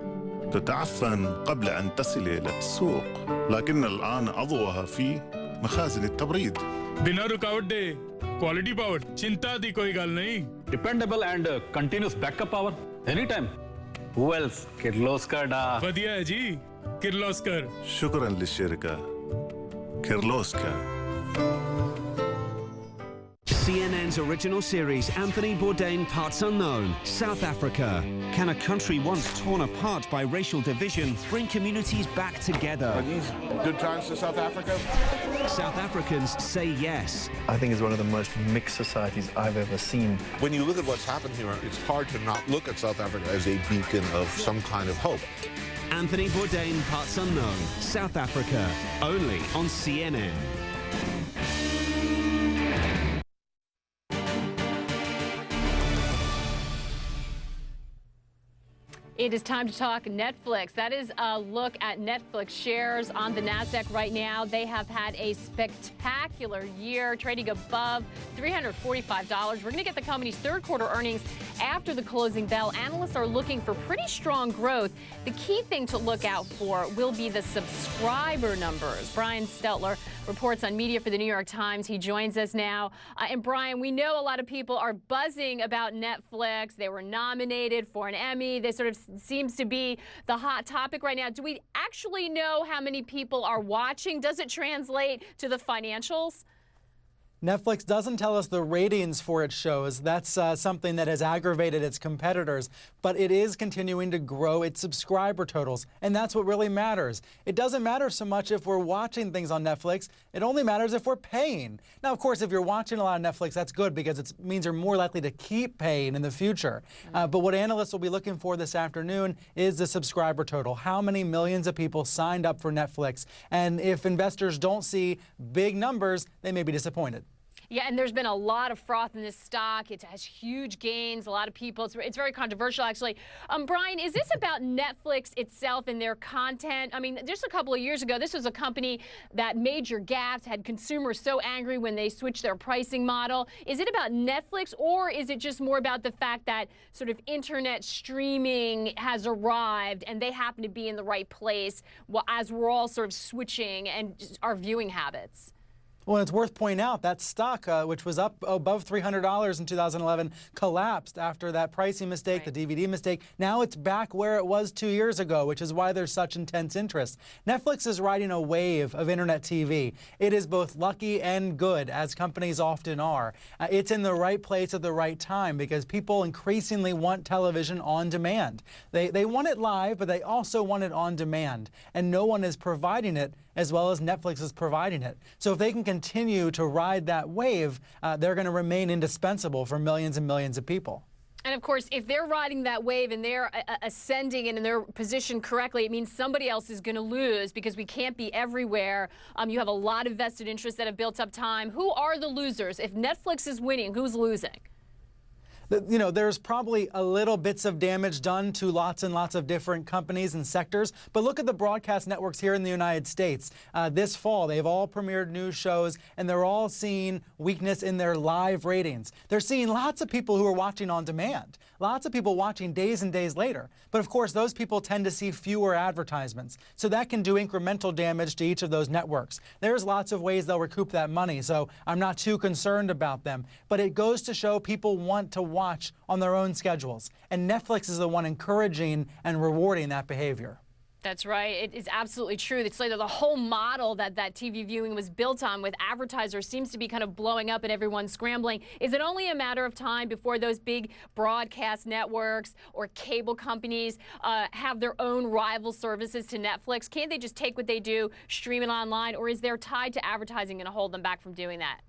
تتعفن قبل أن تصل إلى السوق، لكن الآن أضعها في مخازن التبريد. बिना रुकावट दे quality power चिंता दी कोई गल नहीं dependable and continuous backup power anytime. Who else? Kirloskar da. बढ़िया है जी Kirloskar. شكرا للشركة كيرلوسكر. CNN's original series, Anthony Bourdain Parts Unknown, South Africa. Can a country once torn apart by racial division bring communities back together? Are these good times for South Africa? South Africans say yes. I think it's one of the most mixed societies I've ever seen. When you look at what's happened here, it's hard to not look at South Africa as a beacon of some kind of hope. Anthony Bourdain Parts Unknown, South Africa, only on CNN. It is time to talk Netflix. That is a look at Netflix shares on the NASDAQ right now. They have had a spectacular year, trading above $345. We're going to get the company's third quarter earnings after the closing bell. Analysts are looking for pretty strong growth. The key thing to look out for will be the subscriber numbers. Brian Steltler reports on media for the New York Times. He joins us now. And Brian, we know a lot of people are buzzing about Netflix. They were nominated for an Emmy. They sort of seems to be the hot topic right now. Do we actually know how many people are watching? Does it translate to the financials? Netflix doesn't tell us the ratings for its shows. That's something that has aggravated its competitors, but it is continuing to grow its subscriber totals, and that's what really matters. It doesn't matter so much if we're watching things on Netflix. It only matters if we're paying. Now, of course, if you're watching a lot of Netflix, that's good because it means you're more likely to keep paying in the future. But what analysts will be looking for this afternoon is the subscriber total. How many millions of people signed up for Netflix? And if investors don't see big numbers, they may be disappointed. Yeah, and there's been a lot of froth in this stock. It has huge gains. A lot of people, it's very controversial, actually. Brian, is this about Netflix itself and their content? I mean, just a couple of years ago, this was a company that major gaps, had consumers so angry when they switched their pricing model. Is it about Netflix, or is it just more about the fact that sort of internet streaming has arrived and they happen to be in the right place as we're all sort of switching and our viewing habits? Well, it's worth pointing out that stock, which was up above $300 in 2011, collapsed after that pricing mistake, the DVD mistake. Now it's back where it was 2 years ago, which is why there's such intense interest. Netflix is riding a wave of internet TV. It is both lucky and good, as companies often are. It's in the right place at the right time because people increasingly want television on demand. They want it live, but they also want it on demand, and no one is providing it as well as Netflix is providing it. So if they can continue to ride that wave, they're going to remain indispensable for millions and millions of people. And of course, if they're riding that wave and they're ascending and they're positioned correctly, it means somebody else is going to lose because we can't be everywhere. You have a lot of vested interests that have built up time. Who are the losers? If Netflix is winning, who's losing? You know, there's probably a little bits of damage done to lots and lots of different companies and sectors. But look at the broadcast networks here in the United States. This fall, they've all premiered new shows, and they're all seeing weakness in their live ratings. They're seeing lots of people who are watching on demand, lots of people watching days and days later. But of course, those people tend to see fewer advertisements. So that can do incremental damage to each of those networks. There's lots of ways they'll recoup that money, so I'm not too concerned about them. But it goes to show people want to watch on their own schedules. And Netflix is the one encouraging and rewarding that behavior. That's right. It is absolutely true. It's like the whole model that TV viewing was built on with advertisers seems to be kind of blowing up and everyone's scrambling. Is it only a matter of time before those big broadcast networks or cable companies have their own rival services to Netflix? Can't they just take what they do, stream it online, or is their tie to advertising going to hold them back from doing that?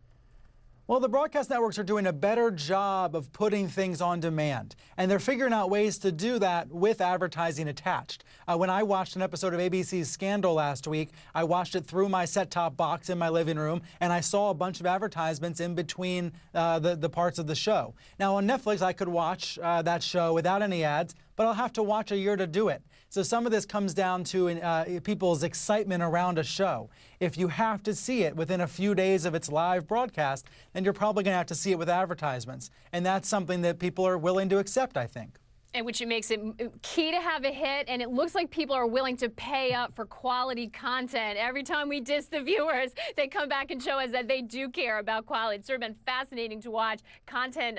Well, the broadcast networks are doing a better job of putting things on demand, and they're figuring out ways to do that with advertising attached. When I watched an episode of ABC's Scandal last week, I watched it through my set-top box in my living room, and I saw a bunch of advertisements in between the parts of the show. Now, on Netflix, I could watch that show without any ads, but I'll have to watch a year to do it. So some of this comes down to people's excitement around a show. If you have to see it within a few days of its live broadcast, then you're probably going to have to see it with advertisements. And that's something that people are willing to accept, I think. And which it makes it key to have a hit, and it looks like people are willing to pay up for quality content. Every time we diss the viewers, they come back and show us that they do care about quality. It's sort of been fascinating to watch. Content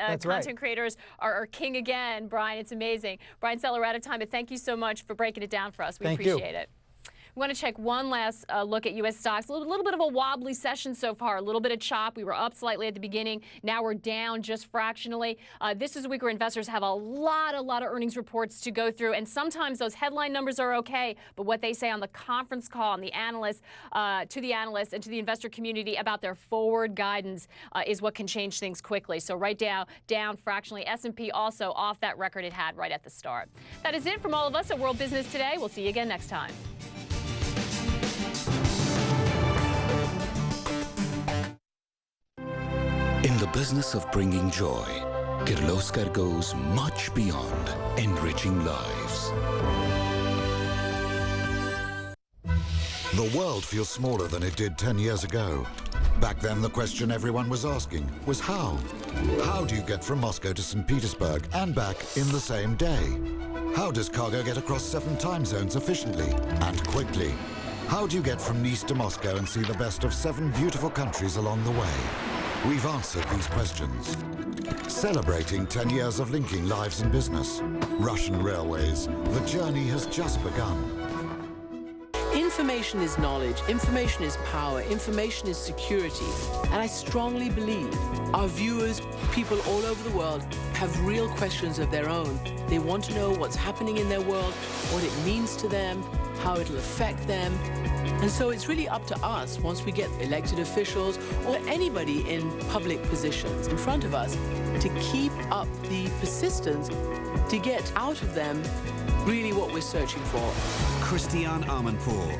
creators are king again, Brian. It's amazing. Brian Seller, we're out of time, but thank you so much for breaking it down for us. We appreciate it. We want to check one last look at U.S. stocks. A little bit of a wobbly session so far, a little bit of chop. We were up slightly at the beginning. Now we're down just fractionally. This is a week where investors have a lot of earnings reports to go through, and sometimes those headline numbers are okay, but what they say on the conference call and the analysts, to the analysts and to the investor community about their forward guidance is what can change things quickly. So right down fractionally. S&P also off that record it had right at the start. That is it from all of us at World Business Today. We'll see you again next time. In the business of bringing joy, Kirloskar goes much beyond enriching lives. The world feels smaller than it did 10 years ago. Back then, the question everyone was asking was how? How do you get from Moscow to St. Petersburg and back in the same day? How does cargo get across 7 time zones efficiently and quickly? How do you get from Nice to Moscow and see the best of 7 beautiful countries along the way? We've answered these questions. Celebrating 10 years of linking lives and business. Russian Railways. The journey has just begun. Information is knowledge, information is power, information is security. And I strongly believe our viewers, people all over the world, have real questions of their own. They want to know what's happening in their world, what it means to them, how it'll affect them. And so it's really up to us, once we get elected officials or anybody in public positions in front of us, to keep up the persistence to get out of them really what we're searching for. Christiane Amanpour,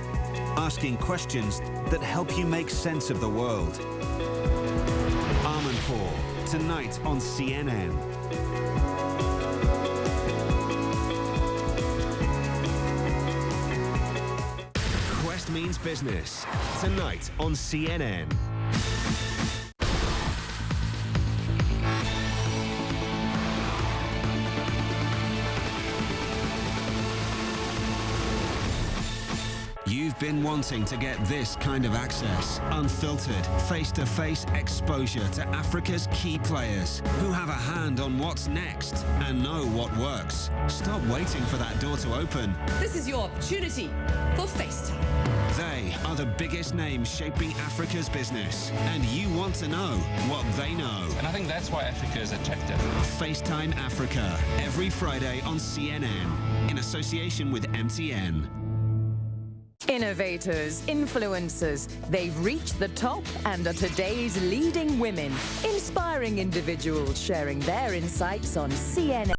asking questions that help you make sense of the world. Amanpour, tonight on CNN. Quest Means Business, tonight on CNN. You've been wanting to get this kind of access. Unfiltered, face-to-face exposure to Africa's key players who have a hand on what's next and know what works. Stop waiting for that door to open. This is your opportunity for FaceTime. They are the biggest names shaping Africa's business, and you want to know what they know. And I think that's why Africa is attractive. FaceTime Africa, every Friday on CNN, in association with MTN. Innovators, influencers, they've reached the top and are today's leading women. Inspiring individuals sharing their insights on CNN.